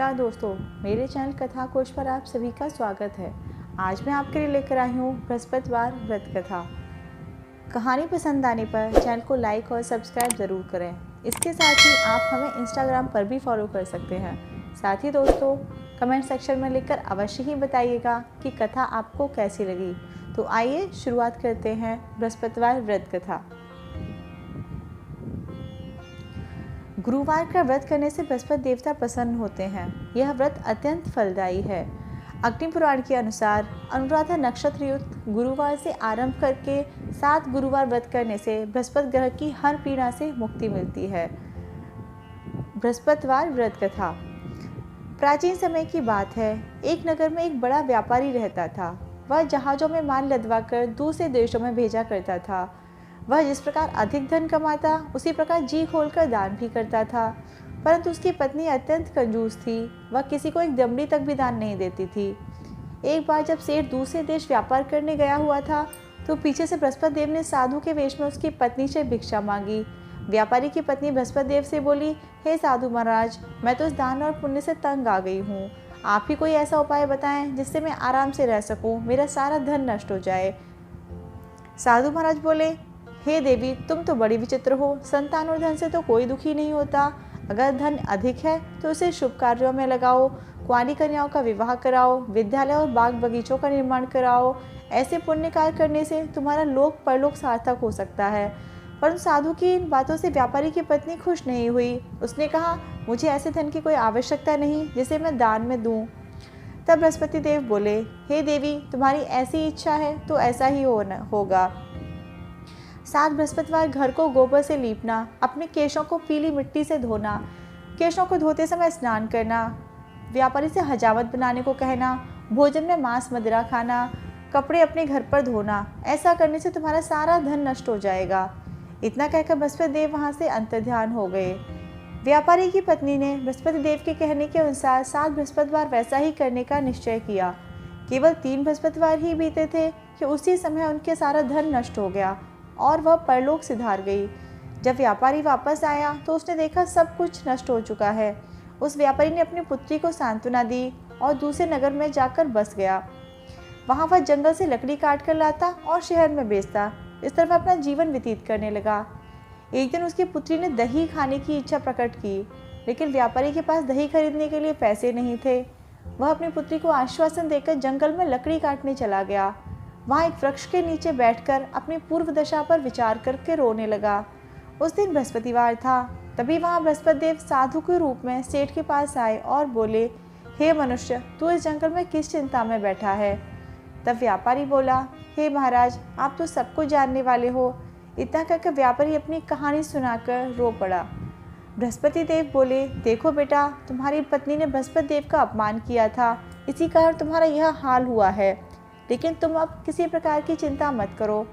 नमस्कार दोस्तों, मेरे चैनल कथा कोश पर आप सभी का स्वागत है। आज मैं आपके लिए लेकर आई हूँ बृहस्पतिवार व्रत कथा। कहानी पसंद आने पर चैनल को लाइक और सब्सक्राइब ज़रूर करें। इसके साथ ही आप हमें इंस्टाग्राम पर भी फॉलो कर सकते हैं। साथ ही दोस्तों, कमेंट सेक्शन में लिखकर अवश्य ही बताइएगा कि कथा आपको कैसी लगी। तो आइए शुरुआत करते हैं बृहस्पतिवार व्रत कथा। गुरुवार का व्रत करने से बृहस्पति देवता प्रसन्न होते हैं। यह व्रत अत्यंत फलदायी है। अग्नि पुराण के अनुसार अनुराधा नक्षत्र युक्त गुरुवार से आरंभ करके 7 गुरुवार व्रत करने से बृहस्पति ग्रह की हर पीड़ा से मुक्ति मिलती है। बृहस्पतिवार व्रत कथा। प्राचीन समय की बात है। एक नगर में एक बड़ा व्यापारी रहता था। वह जहाज़ों में माल लदवाकर दूसरे देशों में भेजा करता था। वह जिस प्रकार अधिक धन कमाता उसी प्रकार जी खोलकर दान भी करता था, परंतु उसकी पत्नी अत्यंत कंजूस थी। वह किसी को एक दमड़ी तक भी दान नहीं देती थी। एक बार जब सेठ दूसरे देश व्यापार करने गया हुआ था तो पीछे से बृहस्पति देव ने साधु के वेश में उसकी पत्नी से भिक्षा मांगी। व्यापारी की पत्नी बृहस्पति देव से बोली, हे साधु महाराज, मैं तो इस दान और पुण्य से तंग आ गई हूँ। आप ही कोई ऐसा उपाय बताएं जिससे मैं आराम से रह सकूँ, मेरा सारा धन नष्ट हो जाए। साधु महाराज बोले, हे देवी, तुम तो बड़ी विचित्र हो। संतान और धन से तो कोई दुखी नहीं होता। अगर धन अधिक है तो उसे शुभ कार्यों में लगाओ, कुंवारी कन्याओं का विवाह कराओ, विद्यालय और बाग बगीचों का निर्माण कराओ। ऐसे पुण्य कार्य करने से तुम्हारा लोक परलोक सार्थक हो सकता है। परंतु साधु की इन बातों से व्यापारी की पत्नी खुश नहीं हुई। उसने कहा, मुझे ऐसे धन की कोई आवश्यकता नहीं जिसे मैं दान में दूं। तब बृहस्पति देव बोले, हे देवी, तुम्हारी ऐसी इच्छा है तो ऐसा ही होगा। 7 बृहस्पतिवार घर को गोबर से लीपना, अपने केशों को पीली मिट्टी से धोना, केशों को धोते समय स्नान करना, व्यापारी से हजामत बनाने को कहना, भोजन में मांस मदिरा खाना, कपड़े अपने घर पर धोना। ऐसा करने से तुम्हारा सारा धन नष्ट हो जाएगा। इतना कहकर बृहस्पति देव वहाँ से अंतर्ध्यान हो गए। व्यापारी की पत्नी ने बृहस्पति देव के कहने के अनुसार 7 बृहस्पतिवार वैसा ही करने का निश्चय किया। केवल 3 बृहस्पतिवार ही बीते थे कि उसी समय उनके सारा धन नष्ट हो गया और वह परलोक सिधार गई। जब व्यापारी वापस आया तो उसने देखा सब कुछ नष्ट हो चुका है। उस व्यापारी ने अपनी पुत्री को सांत्वना दी और दूसरे नगर में जाकर बस गया। वहाँ वह जंगल से लकड़ी काट कर लाता और शहर में बेचता। इस तरह अपना जीवन व्यतीत करने लगा। एक दिन उसकी पुत्री ने दही खाने की इच्छा प्रकट की, लेकिन व्यापारी के पास दही खरीदने के लिए पैसे नहीं थे। वह अपनी पुत्री को आश्वासन देकर जंगल में लकड़ी काटने चला गया। वहाँ एक वृक्ष के नीचे बैठकर अपनी पूर्व दशा पर विचार करके रोने लगा। उस दिन बृहस्पतिवार था। तभी वहाँ बृहस्पति देव साधु के रूप में सेठ के पास आए और बोले, हे मनुष्य, तू इस जंगल में किस चिंता में बैठा है? तब व्यापारी बोला, हे महाराज, आप तो सब कुछ जानने वाले हो। इतना कहकर व्यापारी अपनी कहानी सुनाकर रो पड़ा। बृहस्पति देव बोले, देखो बेटा, तुम्हारी पत्नी ने बृहस्पति देव का अपमान किया था, इसी कारण तुम्हारा यह हाल हुआ है। लेकिन तुम अब किसी प्रकार की चिंता मत करो।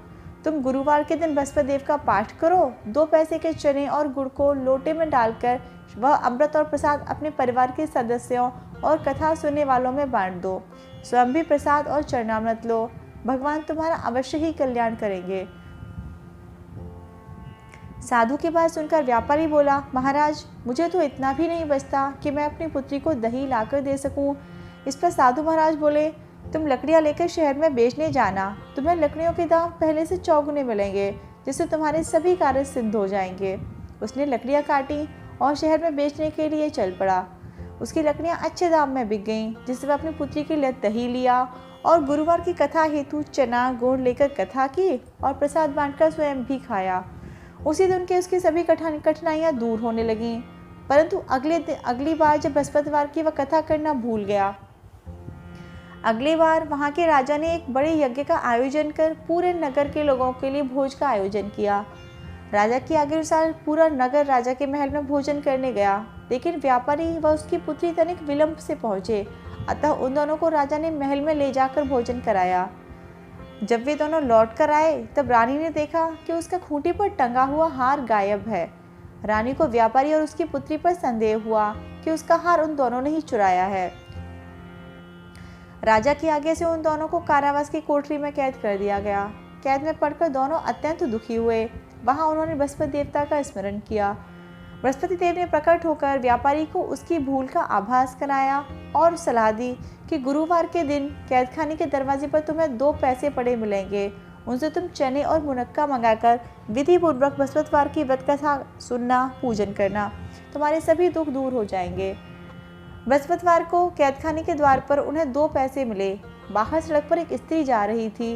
तुम गुरुवार के दिन बृहस्पति देव का पाठ करो। 2 पैसे के चने और गुड़ को लोटे में डालकर वह अमृत और प्रसाद अपने परिवार के सदस्यों और कथा सुनने वालों में बांट दो। स्वयं भी प्रसाद और चरणामृत लो। भगवान तुम्हारा अवश्य ही कल्याण करेंगे। साधु की बात सुनकर व्यापारी बोला, महाराज, मुझे तो इतना भी नहीं बचता कि मैं अपनी पुत्री को दही लाकर दे सकूं। इस पर साधु महाराज बोले, तुम लकड़ियाँ लेकर शहर में बेचने जाना। तुम्हें लकड़ियों के दाम पहले से चौगुने मिलेंगे, जिससे तुम्हारे सभी कार्य सिद्ध हो जाएंगे। उसने लकड़ियाँ काटी और शहर में बेचने के लिए चल पड़ा। उसकी लकड़ियाँ अच्छे दाम में बिक गईं, जिससे वह अपनी पुत्री के लिए दही लिया और गुरुवार की कथा हेतु चना गुड़ लेकर कथा की और प्रसाद बांटकर स्वयं भी खाया। उसी दिन के उसकी सभी कठिनाइयाँ दूर होने लगीं। परंतु अगली बार जब बृहस्पतिवार की वह कथा करना भूल गया। अगली बार वहाँ के राजा ने एक बड़े यज्ञ का आयोजन कर पूरे नगर के लोगों के लिए भोज का आयोजन किया। राजा की आज्ञा अनुसार पूरा नगर राजा के महल में भोजन करने गया, लेकिन व्यापारी व उसकी पुत्री तनिक विलंब से पहुँचे। अतः उन दोनों को राजा ने महल में ले जाकर भोजन कराया। जब वे दोनों लौट कर आए तब रानी ने देखा कि उसका खूंटी पर टंगा हुआ हार गायब है। रानी को व्यापारी और उसकी पुत्री पर संदेह हुआ कि उसका हार उन दोनों ने ही चुराया है। राजा की आज्ञा से उन दोनों को कारावास की कोठरी में कैद कर दिया गया। कैद में पड़कर दोनों अत्यंत दुखी हुए। वहां उन्होंने बृहस्पति देवता का स्मरण किया। बृहस्पति देव ने प्रकट होकर व्यापारी को उसकी भूल का आभास कराया और सलाह दी कि गुरुवार के दिन कैदखाने के दरवाजे पर तुम्हें 2 पैसे पड़े मिलेंगे। उनसे तुम चने और मुनक्का मंगाकर विधि पूर्वक बृहस्पतिवार की व्रत कथा सुनना, पूजन करना। तुम्हारे सभी दुख दूर हो जाएंगे। बृहस्पतिवार को कैदखाने के द्वार पर उन्हें 2 पैसे मिले। बाहर सड़क पर एक स्त्री जा रही थी।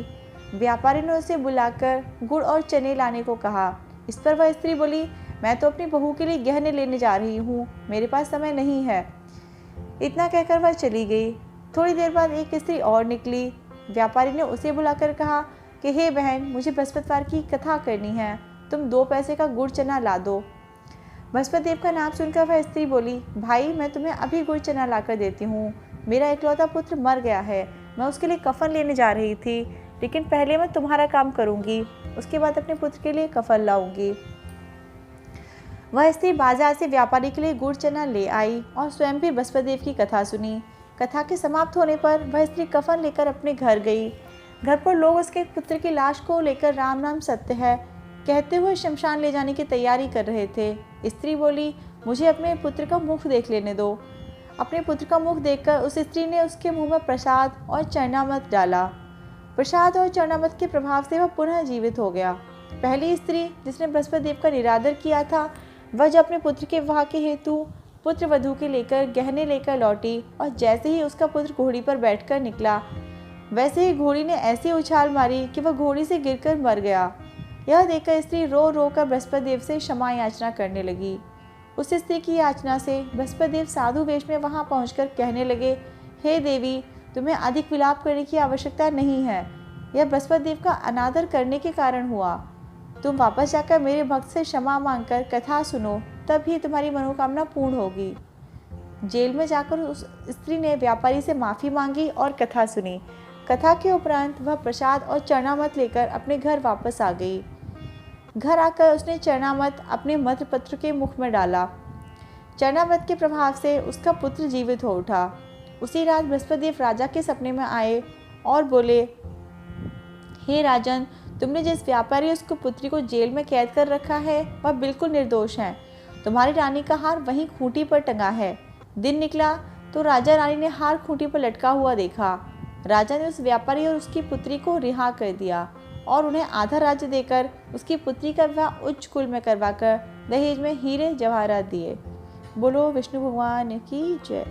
व्यापारी ने उसे बुलाकर गुड़ और चने लाने को कहा। इस पर वह स्त्री बोली, मैं तो अपनी बहू के लिए गहने लेने जा रही हूँ, मेरे पास समय नहीं है। इतना कहकर वह चली गई। थोड़ी देर बाद एक स्त्री और निकली। व्यापारी ने उसे बुलाकर कहा कि हे बहन, मुझे बृहस्पतिवार की कथा करनी है, तुम 2 पैसे का गुड़ चना ला दो। बृहस्पति देव का नाम सुनकर वह स्त्री बोली, भाई मैं तुम्हें अभी गुड़ चना लाकर देती हूँ। मेरा इकलौता पुत्र मर गया है, मैं उसके लिए कफन लेने जा रही थी, लेकिन पहले मैं तुम्हारा काम करूँगी, उसके बाद अपने पुत्र के लिए कफन लाऊंगी। वह स्त्री बाजार से व्यापारी के लिए गुड़ चना ले आई और स्वयं भी बृहस्पति देव की कथा सुनी। कथा के समाप्त होने पर वह स्त्री कफन लेकर अपने घर गई। घर पर लोग उसके पुत्र की लाश को लेकर राम नाम सत्य है कहते हुए शमशान ले जाने की तैयारी कर रहे थे। स्त्री बोली, मुझे अपने पुत्र का मुख देख लेने दो। अपने पुत्र का मुख देखकर उस स्त्री ने उसके मुंह में प्रसाद और चरणामृत डाला। प्रसाद और चरणामृत के प्रभाव से वह पुनः जीवित हो गया। पहली स्त्री जिसने बृहस्पति देव का निरादर किया था, वह जब अपने पुत्र के विवाह के हेतु पुत्र वधू के लेकर गहने लेकर लौटी और जैसे ही उसका पुत्र घोड़ी पर बैठकर निकला, वैसे ही घोड़ी ने ऐसी उछाल मारी कि वह घोड़ी से गिरकर मर गया। यह देखकर स्त्री रो रो कर बृहस्पति देव से क्षमा याचना करने लगी। उस स्त्री की याचना से बृहस्पति देव साधु वेश में वहां पहुंचकर कहने लगे, हे देवी, तुम्हें अधिक विलाप करने की आवश्यकता नहीं है, यह बृहस्पति देव का अनादर करने के कारण हुआ। तुम वापस जाकर मेरे भक्त से क्षमा मांगकर कथा सुनो, तभी तुम्हारी मनोकामना पूर्ण होगी। जेल में जाकर उस स्त्री ने व्यापारी से माफ़ी मांगी और कथा सुनी। कथा के उपरांत वह प्रसाद और चरणामृत लेकर अपने घर वापस आ गई। घर आकर उसने चरणामृत अपने मृतपत्र के मुख में डाला। चरणामृत के प्रभाव से उसका पुत्र जीवित हो उठा। उसी रात बृहस्पति देव राजा के सपने में आए और बोले, हे राजन, तुमने जिस व्यापारी उसको पुत्री को जेल में कैद कर रखा है वह बिल्कुल निर्दोष है। तुम्हारी रानी का हार वहीं खूंटी पर टंगा है। दिन निकला तो राजा रानी ने हार खूंटी पर लटका हुआ देखा। राजा ने उस व्यापारी और उसकी पुत्री को रिहा कर दिया और उन्हें आधा राज्य देकर उसकी पुत्री का विवाह उच्च कुल में करवाकर दहेज में हीरे जवाहरात दिए। बोलो विष्णु भगवान की जय।